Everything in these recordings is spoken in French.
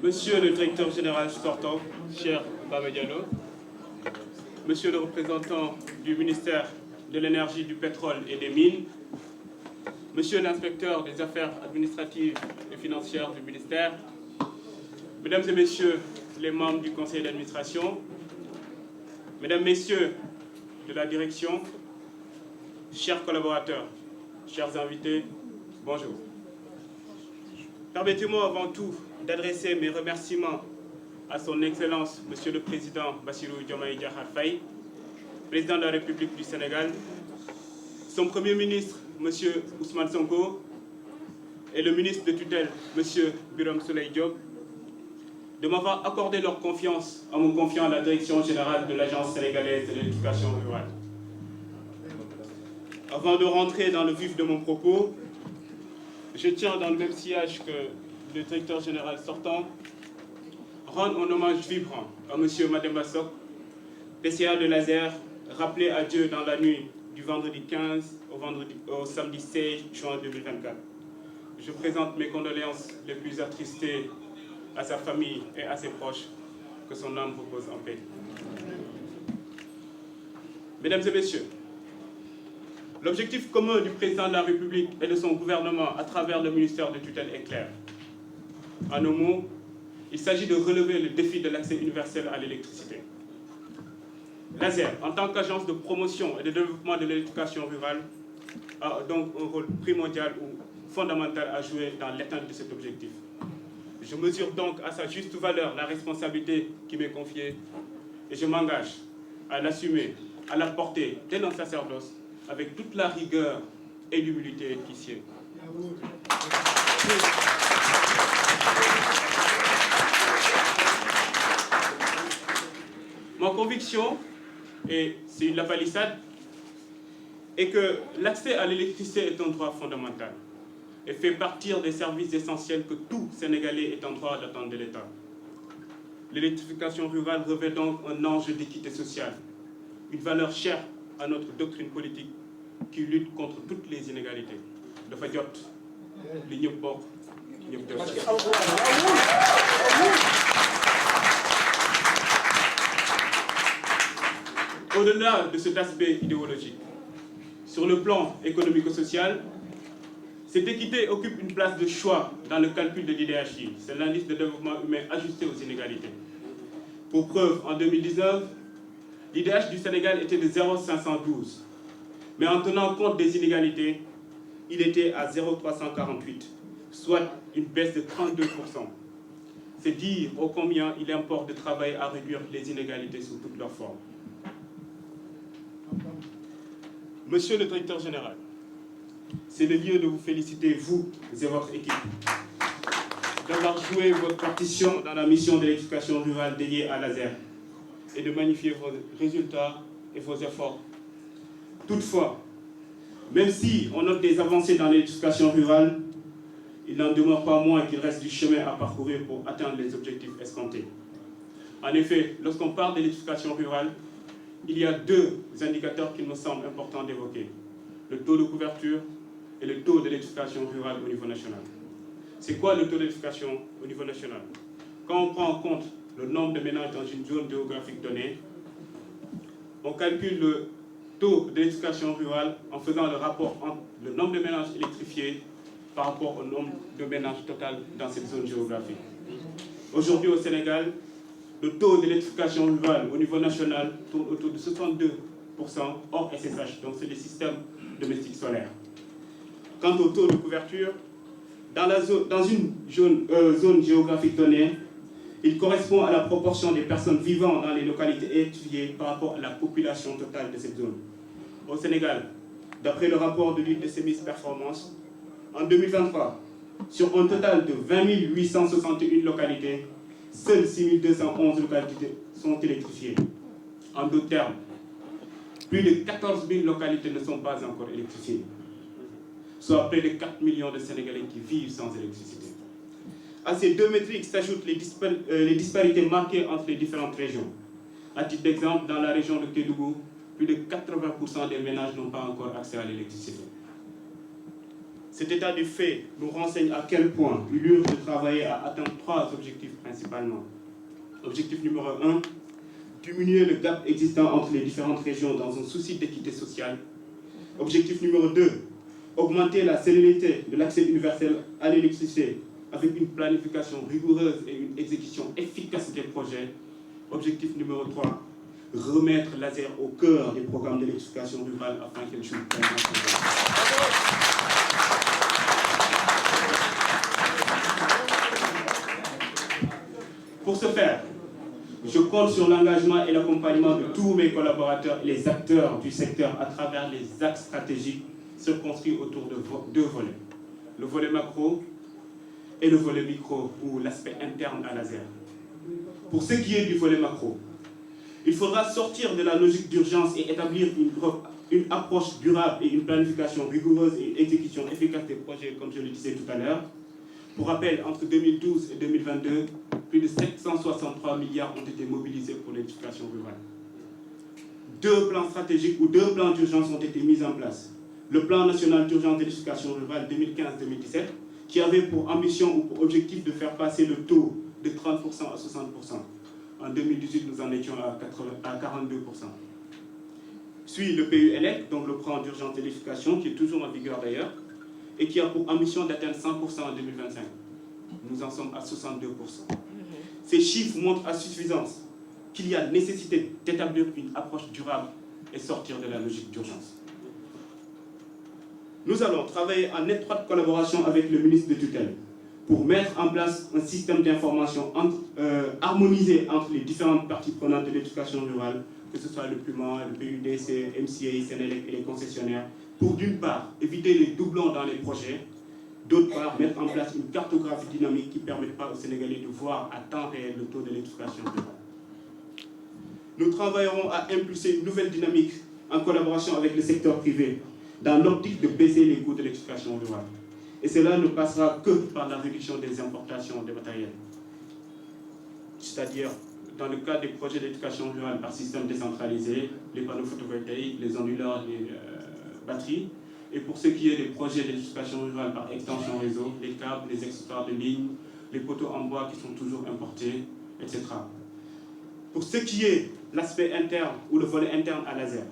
Monsieur le directeur général sortant, cher Baba Diallo, Monsieur le représentant du ministère de l'Énergie, du Pétrole et des Mines, Monsieur l'inspecteur des affaires administratives et financières du ministère, Mesdames et Messieurs les membres du conseil d'administration, Mesdames, Messieurs de la direction, chers collaborateurs, chers invités, bonjour. Permettez-moi avant tout d'adresser mes remerciements à son Excellence, Monsieur le Président Bassirou Diomaye Diakhar Faye, Président de la République du Sénégal, son Premier ministre, Monsieur Ousmane Sonko, et le ministre de tutelle, Monsieur Birame Souleye Diop, de m'avoir accordé leur confiance en me confiant à la direction générale de l'Agence sénégalaise de l'éducation rurale. Avant de rentrer dans le vif de mon propos, je tiens, dans le même sillage que le directeur général sortant, rendre un hommage vibrant à M. Mademba Sock, PCA de l'Azer, rappelé à Dieu dans la nuit du vendredi 15 au samedi 16 juin 2024. Je présente mes condoléances les plus attristées à sa famille et à ses proches. Que son âme repose en paix. Mesdames et Messieurs, l'objectif commun du président de la République et de son gouvernement à travers le ministère de tutelle est clair. En un mot, il s'agit de relever le défi de l'accès universel à l'électricité. L'ASER, en tant qu'agence de promotion et de développement de l'éducation rurale, a donc un rôle primordial ou fondamental à jouer dans l'atteinte de cet objectif. Je mesure donc à sa juste valeur la responsabilité qui m'est confiée et je m'engage à l'assumer, à la porter dès notre sacerdoce avec toute la rigueur et l'humilité qui sied. Ma conviction, et c'est une lapalissade, est que l'accès à l'électricité est un droit fondamental et fait partie des services essentiels que tout Sénégalais est en droit d'attendre de l'État. L'électrification rurale revêt donc un enjeu d'équité sociale, une valeur chère à notre doctrine politique qui lutte contre toutes les inégalités. Dafa jot li ñëpp bokk ñëpp jot. Au-delà de cet aspect idéologique, sur le plan économico-social, cette équité occupe une place de choix dans le calcul de l'IDHI, c'est l'indice de développement humain ajusté aux inégalités. Pour preuve, en 2019, l'IDH du Sénégal était de 0,512, mais en tenant compte des inégalités, il était à 0,348, soit une baisse de 32%. C'est dire ô combien il importe de travailler à réduire les inégalités sous toutes leurs formes. Monsieur le directeur général, c'est le lieu de vous féliciter, vous et votre équipe, d'avoir joué votre partition dans la mission de l'éducation rurale dédiée à l'ASER et de magnifier vos résultats et vos efforts. Toutefois, même si on note des avancées dans l'éducation rurale, il n'en demeure pas moins qu'il reste du chemin à parcourir pour atteindre les objectifs escomptés. En effet, lorsqu'on parle de l'éducation rurale, il y a deux indicateurs qu'il me semble important d'évoquer, le taux de couverture et le taux de l'éducation rurale au niveau national. C'est quoi le taux d'éducation au niveau national? Quand on prend en compte le nombre de ménages dans une zone géographique donnée, on calcule le taux de l'éducation rurale en faisant le rapport entre le nombre de ménages électrifiés par rapport au nombre de ménages total dans cette zone géographique. Aujourd'hui au Sénégal, le taux de l'électrification rurale au niveau national tourne autour de 62% hors SSH, donc c'est les systèmes domestiques solaires. Quant au taux de couverture, dans une zone géographique donnée, il correspond à la proportion des personnes vivant dans les localités électrifiées par rapport à la population totale de cette zone. Au Sénégal, d'après le rapport de l'île de Sémis Performance, en 2023, sur un total de 20 861 localités, seules 6 211 localités sont électrifiées. En d'autres termes, plus de 14 000 localités ne sont pas encore électrifiées, soit près de 4 millions de Sénégalais qui vivent sans électricité. À ces deux métriques s'ajoutent les disparités marquées entre les différentes régions. À titre d'exemple, dans la région de Kédougou, plus de 80% des ménages n'ont pas encore accès à l'électricité. Cet état du fait nous renseigne à quel point il urge de travailler à atteindre 3 objectifs principalement. Objectif numéro 1, diminuer le gap existant entre les différentes régions dans un souci d'équité sociale. Objectif numéro 2, augmenter la célérité de l'accès universel à l'électricité avec une planification rigoureuse et une exécution efficace des projets. Objectif numéro 3, remettre l'ASER au cœur des programmes d'électrification rurale afin qu'elle joue pleinement son rôle. Pour ce faire, je compte sur l'engagement et l'accompagnement de tous mes collaborateurs et les acteurs du secteur à travers les axes stratégiques circonscrits autour de 2 volets. Le volet macro et le volet micro, ou l'aspect interne à l'ASER. Pour ce qui est du volet macro, il faudra sortir de la logique d'urgence et établir une approche durable et une planification rigoureuse et une exécution efficace des projets, comme je le disais tout à l'heure. Pour rappel, entre 2012 et 2022, plus de 763 milliards ont été mobilisés pour l'éducation rurale. 2 plans stratégiques ou 2 plans d'urgence ont été mis en place. Le plan national d'urgence de l'éducation rurale 2015-2017, qui avait pour ambition ou pour objectif de faire passer le taux de 30% à 60%. En 2018, nous en étions à 42%. Suit le PUELEC, donc le plan d'urgence de l'éducation, qui est toujours en vigueur d'ailleurs, et qui a pour ambition d'atteindre 100% en 2025. Nous en sommes à 62%. Ces chiffres montrent à suffisance qu'il y a nécessité d'établir une approche durable et sortir de la logique d'urgence. Nous allons travailler en étroite collaboration avec le ministre de tutelle pour mettre en place un système d'information harmonisé entre les différentes parties prenantes de l'éducation rurale, que ce soit le PUMA, le PUDC, MCA, Sénélec et les concessionnaires, pour d'une part éviter les doublons dans les projets, d'autre part mettre en place une cartographie dynamique qui permettra aux Sénégalais de voir à temps réel le taux de l'éducation rurale. Nous travaillerons à impulser une nouvelle dynamique en collaboration avec le secteur privé dans l'optique de baisser les coûts de l'éducation rurale. Et cela ne passera que par la réduction des importations de matériel. C'est-à-dire, dans le cadre des projets d'éducation rurale par système décentralisé, les panneaux photovoltaïques, les onduleurs, les batteries. Et pour ce qui est des projets d'éducation rurale par extension réseau, les câbles, les extracteurs de lignes, les poteaux en bois qui sont toujours importés, etc. Pour ce qui est l'aspect interne ou le volet interne à l'ASER,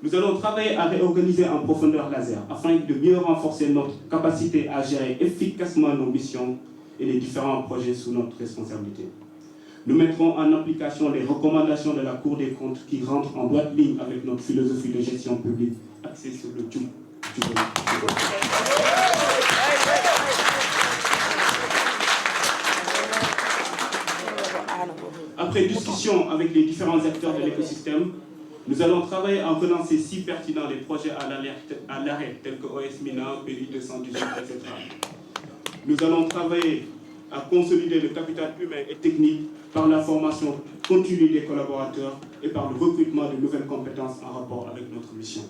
nous allons travailler à réorganiser en profondeur l'ASER afin de mieux renforcer notre capacité à gérer efficacement nos missions et les différents projets sous notre responsabilité. Nous mettrons en application les recommandations de la Cour des comptes qui rentrent en droite ligne avec notre philosophie de gestion publique axée sur le JUB. Après discussion avec les différents acteurs de l'écosystème, nous allons travailler à relancer si pertinent les projets à l'arrêt tels que OS Mina, PI 218, etc. Nous allons travailler à consolider le capital humain et technique par la formation continue des collaborateurs et par le recrutement de nouvelles compétences en rapport avec notre mission.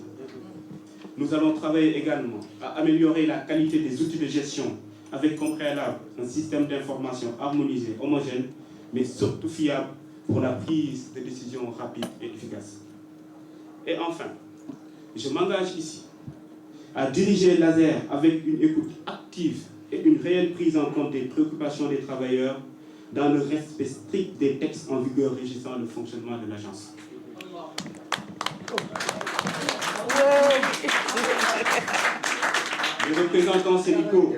Nous allons travailler également à améliorer la qualité des outils de gestion avec comme préalable un système d'information harmonisé, homogène, mais surtout fiable pour la prise de décisions rapides et efficaces. Et enfin, je m'engage ici à diriger l'ASER avec une écoute active et une réelle prise en compte des préoccupations des travailleurs dans le respect strict des textes en vigueur régissant le fonctionnement de l'agence. Les représentants syndicaux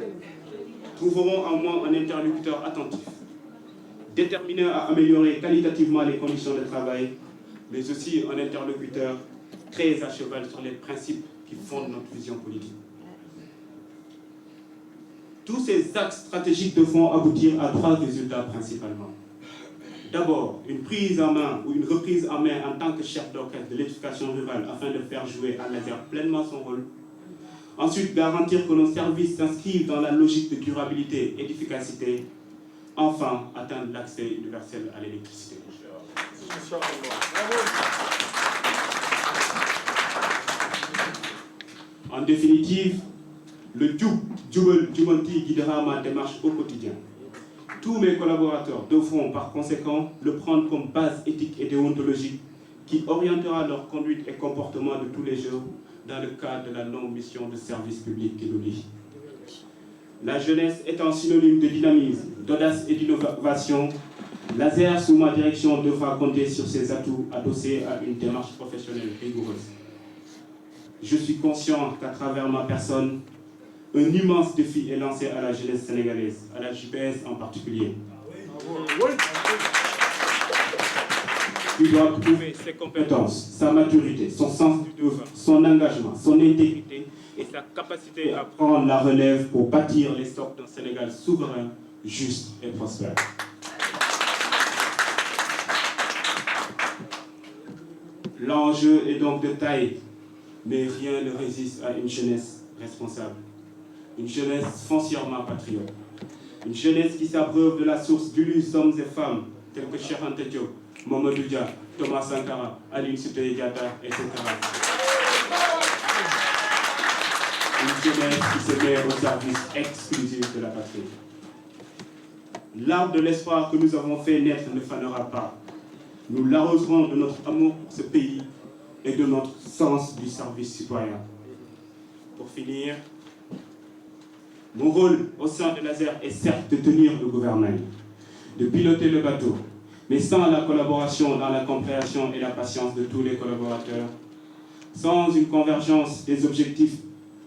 trouveront en moi un interlocuteur attentif, déterminé à améliorer qualitativement les conditions de travail, mais aussi un interlocuteur très à cheval sur les principes qui fondent notre vision politique. Tous ces axes stratégiques devront aboutir à 3 résultats principalement. D'abord, une prise en main ou une reprise en main en tant que chef d'orchestre de l'éducation rurale afin de faire jouer à l'ASER pleinement son rôle. Ensuite, garantir que nos services s'inscrivent dans la logique de durabilité et d'efficacité. Enfin, atteindre l'accès universel à l'électricité. En définitive, le Jubanti guidera ma démarche au quotidien. Tous mes collaborateurs devront par conséquent le prendre comme base éthique et déontologique qui orientera leur conduite et comportement de tous les jours dans le cadre de la longue mission de service public qui nous lie. La jeunesse étant synonyme de dynamisme, d'audace et d'innovation, l'ASER, sous ma direction, devra compter sur ses atouts adossés à une démarche professionnelle rigoureuse. Je suis conscient qu'à travers ma personne, un immense défi est lancé à la jeunesse sénégalaise, à la JPS en particulier. Il doit prouver ses compétences, sa maturité, son sens du devoir, son engagement, son intégrité et sa capacité à prendre la relève pour bâtir les stocks d'un Sénégal souverain, juste et prospère. L'enjeu est donc de taille, mais rien ne résiste à une jeunesse responsable. Une jeunesse foncièrement patriote. Une jeunesse qui s'abreuve de la source d'illustres hommes et femmes tels que Cheikh Anta Diop, Mamadou Dia, Thomas Sankara, Aline Sitoé Diatta, etc. Une jeunesse qui se met au service exclusif de la patrie. L'arbre de l'espoir que nous avons fait naître ne fanera pas. Nous l'arroserons de notre amour pour ce pays et de notre sens du service citoyen. Pour finir, mon rôle au sein de l'ASER est certes de tenir le gouvernail, de piloter le bateau, mais sans la collaboration dans la compréhension et la patience de tous les collaborateurs, sans une convergence des objectifs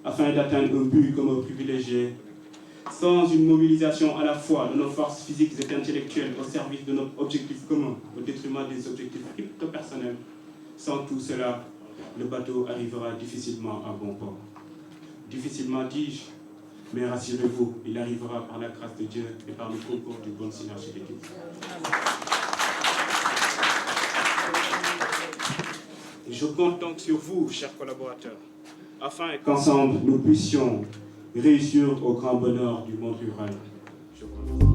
afin d'atteindre un but commun privilégié, sans une mobilisation à la fois de nos forces physiques et intellectuelles au service de notre objectif commun, au détriment des objectifs crypto-personnels, sans tout cela, le bateau arrivera difficilement à bon port. Difficilement, dis-je, mais rassurez-vous, il arrivera par la grâce de Dieu et par le concours d'une bonne synergie d'équipe. Je compte donc sur vous, chers collaborateurs, afin qu'ensemble nous puissions réussir au grand bonheur du monde rural. Je vous remercie.